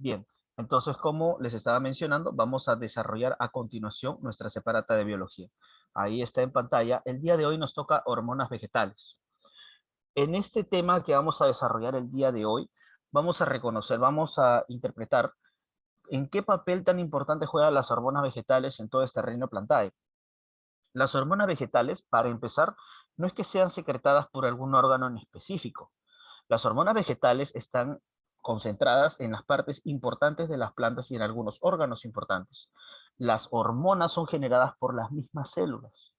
Bien, entonces como les estaba mencionando, vamos a desarrollar a continuación nuestra separata de biología. Ahí está en pantalla. El día de hoy nos toca hormonas vegetales. En este tema que vamos a desarrollar el día de hoy, vamos a reconocer, vamos a interpretar en qué papel tan importante juegan las hormonas vegetales en todo este reino plantae. Las hormonas vegetales, para empezar, no es que sean secretadas por algún órgano en específico. Las hormonas vegetales están concentradas en las partes importantes de las plantas y en algunos órganos importantes. Las hormonas son generadas por las mismas células.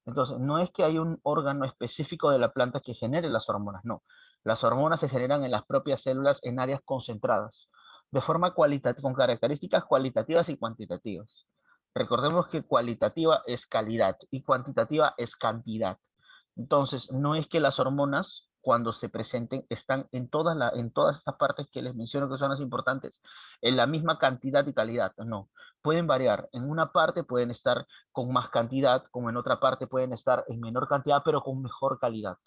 Entonces, no es que hay un órgano específico de la planta que genere las hormonas, no. Las hormonas se generan en las propias células en áreas concentradas, de forma cualitativa, con características cualitativas y cuantitativas. Recordemos que cualitativa es calidad y cuantitativa es cantidad. Entonces, no es que las hormonas, cuando se presenten, están en todas estas partes que les menciono que son las importantes, en la misma cantidad y calidad, no. Pueden variar. En una parte pueden estar con más cantidad, como en otra parte pueden estar en menor cantidad, pero con mejor calidad.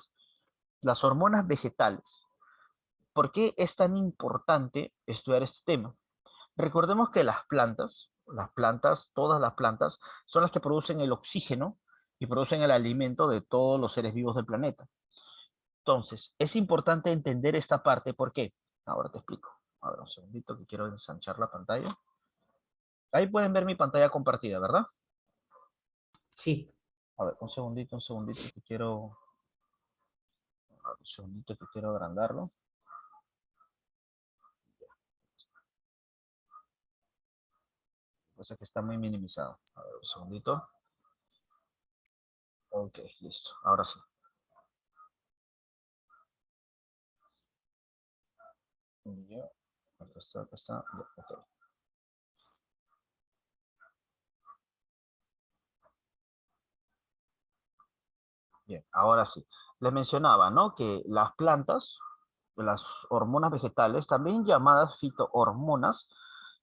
Las hormonas vegetales. ¿Por qué es tan importante estudiar este tema? Recordemos que las plantas, todas las plantas, son las que producen el oxígeno y producen el alimento de todos los seres vivos del planeta. Entonces, es importante entender esta parte. ¿Por qué? Ahora te explico. A ver, un segundito que quiero ensanchar la pantalla. Ahí pueden ver mi pantalla compartida, ¿verdad? Sí. A ver, un segundito que quiero... Un segundito que quiero agrandarlo. Cosa que está muy minimizado. A ver, un segundito. Ok, listo. Ahora sí. Ya. Acá está, acá está. Ya, ok. Bien, ahora sí. Les mencionaba, ¿no? Que las plantas, las hormonas vegetales, también llamadas fitohormonas,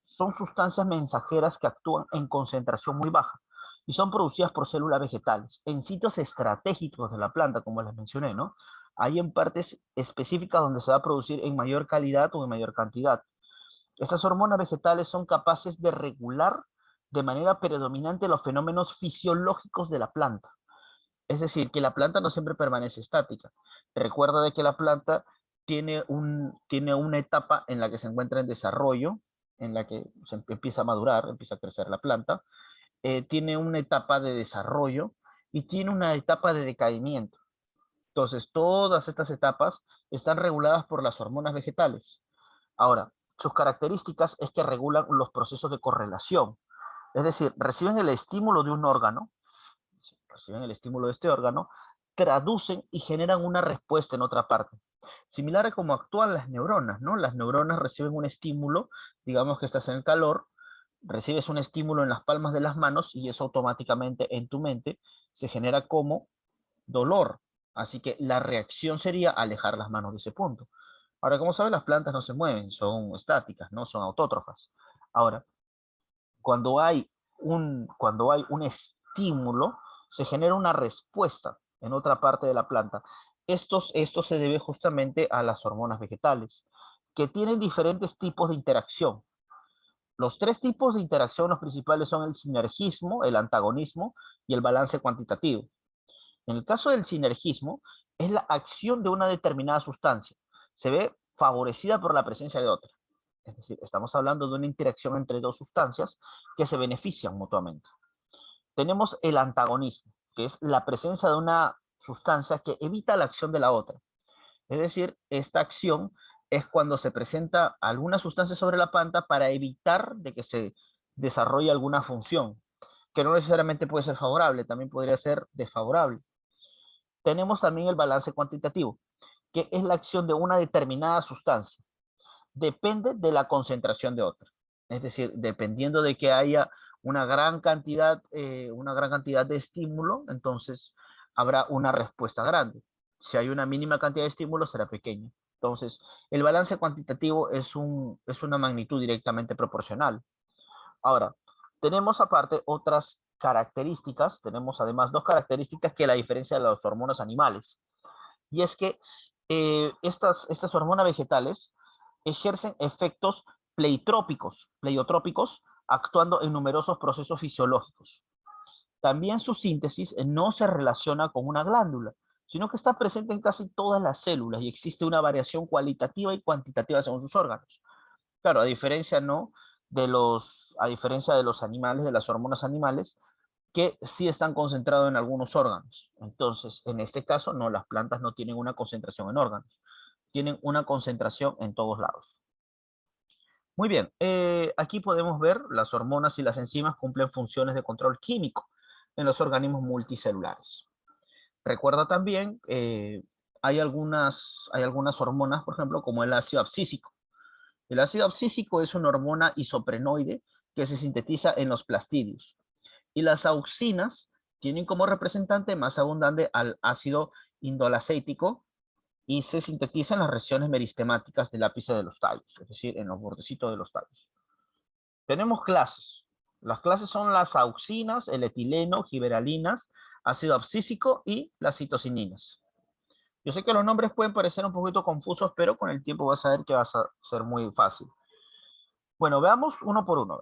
son sustancias mensajeras que actúan en concentración muy baja y son producidas por células vegetales en sitios estratégicos de la planta, como les mencioné, ¿no? Hay en partes específicas donde se va a producir en mayor calidad o en mayor cantidad. Estas hormonas vegetales son capaces de regular de manera predominante los fenómenos fisiológicos de la planta. Es decir, que la planta no siempre permanece estática. Recuerda de que la planta tiene una etapa en la que se encuentra en desarrollo, en la que se empieza a madurar, empieza a crecer la planta, tiene una etapa de desarrollo y tiene una etapa de decaimiento. Entonces, todas estas etapas están reguladas por las hormonas vegetales. Ahora, sus características es que regulan los procesos de correlación. Es decir, reciben el estímulo de un órgano, reciben el estímulo de este órgano, traducen y generan una respuesta en otra parte. Similar a cómo actúan las neuronas, ¿no? Las neuronas reciben un estímulo, digamos que estás en el calor, recibes un estímulo en las palmas de las manos y eso automáticamente en tu mente se genera como dolor. Así que la reacción sería alejar las manos de ese punto. Ahora, como sabes, las plantas no se mueven, son estáticas, no son autótrofas. Ahora, cuando hay un estímulo, se genera una respuesta en otra parte de la planta. Esto se debe justamente a las hormonas vegetales, que tienen diferentes tipos de interacción. Los tres tipos de interacción, los principales, son el sinergismo, el antagonismo y el balance cuantitativo. En el caso del sinergismo, es la acción de una determinada sustancia. Se ve favorecida por la presencia de otra. Es decir, estamos hablando de una interacción entre dos sustancias que se benefician mutuamente. Tenemos el antagonismo, que es la presencia de una sustancia que evita la acción de la otra. Es decir, esta acción es cuando se presenta alguna sustancia sobre la planta para evitar de que se desarrolle alguna función, que no necesariamente puede ser favorable, también podría ser desfavorable. Tenemos también el balance cuantitativo, que es la acción de una determinada sustancia. Depende de la concentración de otra. Es decir, dependiendo de que haya una gran cantidad de estímulo, entonces habrá una respuesta grande. Si hay una mínima cantidad de estímulo, será pequeña. Entonces, el balance cuantitativo es una magnitud directamente proporcional. Ahora, tenemos aparte otras características, tenemos además dos características que la diferencia de las hormonas animales. Y es que estas hormonas vegetales ejercen efectos pleiotrópicos, actuando en numerosos procesos fisiológicos. También su síntesis no se relaciona con una glándula, sino que está presente en casi todas las células y existe una variación cualitativa y cuantitativa según sus órganos. Claro, a diferencia de los animales, de las hormonas animales, que sí están concentrados en algunos órganos. Entonces, en este caso, no, las plantas no tienen una concentración en órganos, tienen una concentración en todos lados. Muy bien, aquí podemos ver las hormonas y las enzimas cumplen funciones de control químico en los organismos multicelulares. Recuerda también, hay algunas hormonas, por ejemplo, como el ácido abscísico. El ácido abscísico es una hormona isoprenoide que se sintetiza en los plastidios. Y las auxinas tienen como representante más abundante al ácido indolacético y se sintetiza en las regiones meristemáticas del ápice de los tallos, es decir, en los bordecitos de los tallos. Tenemos clases. Las clases son las auxinas, el etileno, giberalinas, ácido abscísico y las citocininas. Yo sé que los nombres pueden parecer un poquito confusos, pero con el tiempo vas a ver que va a ser muy fácil. Bueno, veamos uno por uno.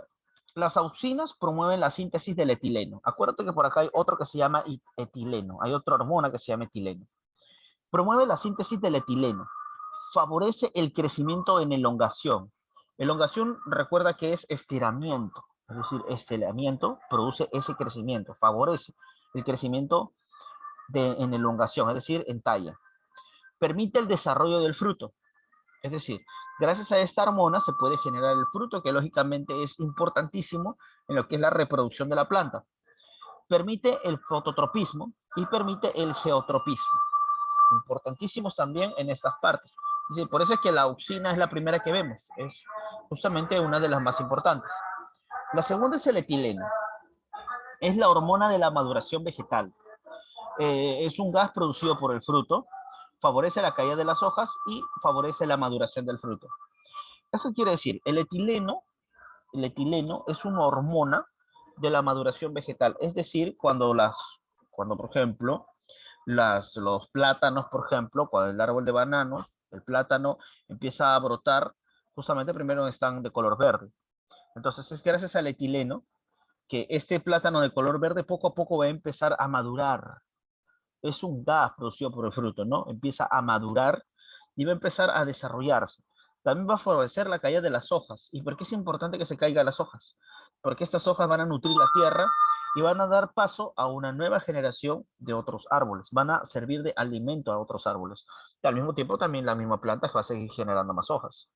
Las auxinas promueven la síntesis del etileno. Acuérdate que por acá hay otro que se llama etileno. Hay otra hormona que se llama etileno. Promueve la síntesis del etileno. Favorece el crecimiento en elongación. Elongación, recuerda que es estiramiento. Es decir, estiramiento produce ese crecimiento. Favorece el crecimiento en elongación, es decir, en talla. Permite el desarrollo del fruto. Es decir, gracias a esta hormona se puede generar el fruto, que lógicamente es importantísimo en lo que es la reproducción de la planta. Permite el fototropismo y permite el geotropismo. Importantísimos también en estas partes. Es decir, por eso es que la auxina es la primera que vemos. Es justamente una de las más importantes. La segunda es el etileno. Es la hormona de la maduración vegetal. Es un gas producido por el fruto. Favorece la caída de las hojas y favorece la maduración del fruto. Eso quiere decir, el etileno es una hormona de la maduración vegetal. Es decir, cuando por ejemplo, los plátanos, por ejemplo, cuando el árbol de bananos, el plátano empieza a brotar, justamente primero están de color verde. Entonces es gracias al etileno que este plátano de color verde poco a poco va a empezar a madurar. Es un gas producido por el fruto, ¿no? Empieza a madurar y va a empezar a desarrollarse. También va a favorecer la caída de las hojas. ¿Y por qué es importante que se caigan las hojas? Porque estas hojas van a nutrir la tierra y van a dar paso a una nueva generación de otros árboles. Van a servir de alimento a otros árboles. Y al mismo tiempo también la misma planta va a seguir generando más hojas.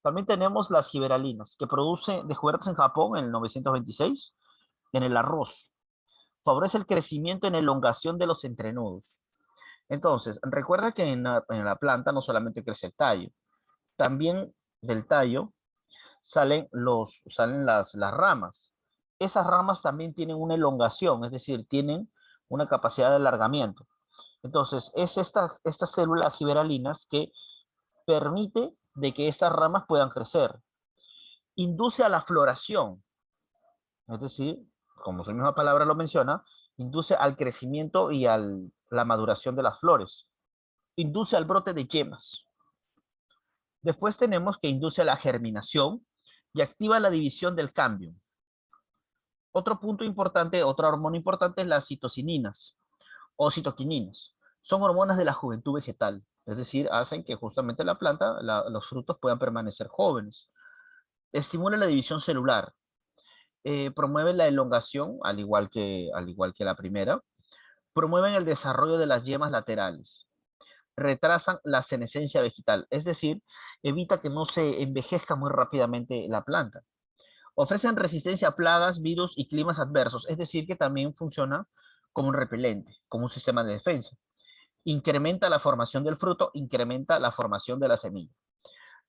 También tenemos las giberalinas, que produce descubiertas en Japón en el 926 en el arroz. Favorece el crecimiento en elongación de los entrenudos. Entonces, recuerda que en la planta no solamente crece el tallo, también del tallo salen las ramas. Esas ramas también tienen una elongación, es decir, tienen una capacidad de alargamiento. Entonces, es estas células giberalinas que permite de que estas ramas puedan crecer. Induce a la floración, es decir, como su misma palabra lo menciona, induce al crecimiento y a la maduración de las flores. Induce al brote de yemas. Después tenemos que induce a la germinación y activa la división del cambio. Otro punto importante, otra hormona importante es las citocininas o citoquininas. Son hormonas de la juventud vegetal, es decir, hacen que justamente la planta, los frutos puedan permanecer jóvenes. Estimula la división celular. Promueve la elongación, al igual que la primera. Promueven el desarrollo de las yemas laterales. Retrasan la senescencia vegetal, es decir, evita que no se envejezca muy rápidamente la planta. Ofrecen resistencia a plagas, virus y climas adversos, es decir, que también funciona como un repelente, como un sistema de defensa. Incrementa la formación del fruto, incrementa la formación de la semilla.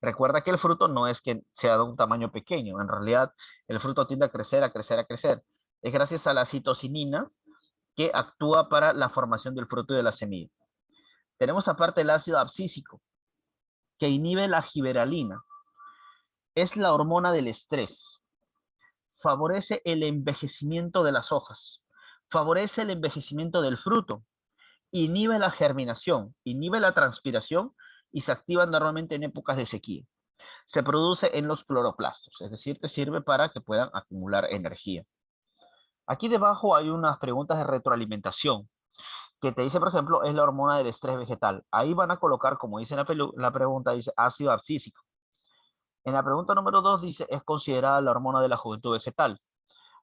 Recuerda que el fruto no es que sea de un tamaño pequeño, en realidad el fruto tiende a crecer, a crecer, a crecer. Es gracias a la citocinina que actúa para la formación del fruto y de la semilla. Tenemos aparte el ácido abscísico, que inhibe la giberalina. Es la hormona del estrés. Favorece el envejecimiento de las hojas. Favorece el envejecimiento del fruto. Inhibe la germinación, inhibe la transpiración y se activa normalmente en épocas de sequía. se produce en los cloroplastos, es decir, te sirve para que puedan acumular energía. Aquí debajo hay unas preguntas de retroalimentación que te dice, por ejemplo, es la hormona del estrés vegetal. Ahí van a colocar, como dice la pregunta, dice ácido abscísico. En la pregunta número 2 dice, es considerada la hormona de la juventud vegetal.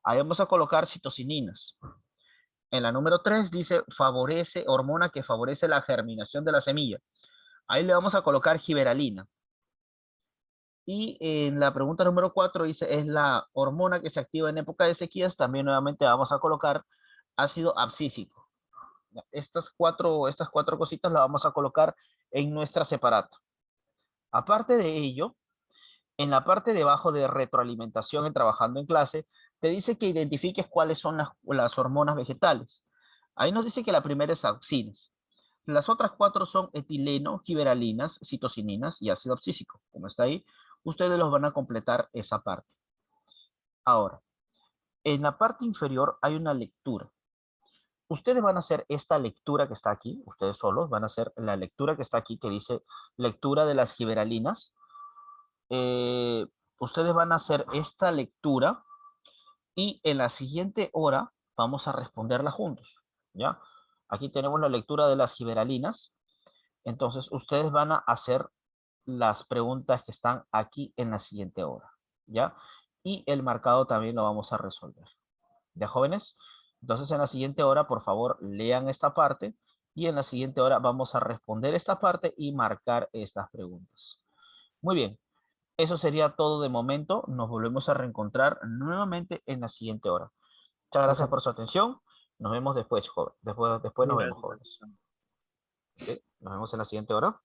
Ahí vamos a colocar citocininas. En la número 3 dice, favorece, hormona que favorece la germinación de la semilla. Ahí le vamos a colocar giberalina. Y en la pregunta número 4 dice, es la hormona que se activa en época de sequías. También nuevamente vamos a colocar ácido abscísico. Estas cuatro cositas las vamos a colocar en nuestra separata. Aparte de ello, en la parte de abajo de retroalimentación en trabajando en clase, te dice que identifiques cuáles son las hormonas vegetales. Ahí nos dice que la primera es auxines. Las otras 4 son etileno, giberalinas, citocininas y ácido abscísico. Como está ahí, ustedes los van a completar esa parte. Ahora, en la parte inferior hay una lectura. Ustedes van a hacer esta lectura que está aquí, ustedes solos van a hacer la lectura que está aquí, que dice lectura de las giberalinas. Ustedes van a hacer esta lectura y en la siguiente hora vamos a responderla juntos, ¿ya? Aquí tenemos la lectura de las giberalinas. Entonces, ustedes van a hacer las preguntas que están aquí en la siguiente hora, ¿ya? Y el marcado también lo vamos a resolver. ¿Ya, jóvenes? Entonces, en la siguiente hora, por favor, lean esta parte y en la siguiente hora vamos a responder esta parte y marcar estas preguntas. Muy bien. Eso sería todo de momento. Nos volvemos a reencontrar nuevamente en la siguiente hora. Muchas gracias por su atención. Nos vemos después, jóvenes. Después nos vemos, jóvenes. ¿Sí? Nos vemos en la siguiente hora.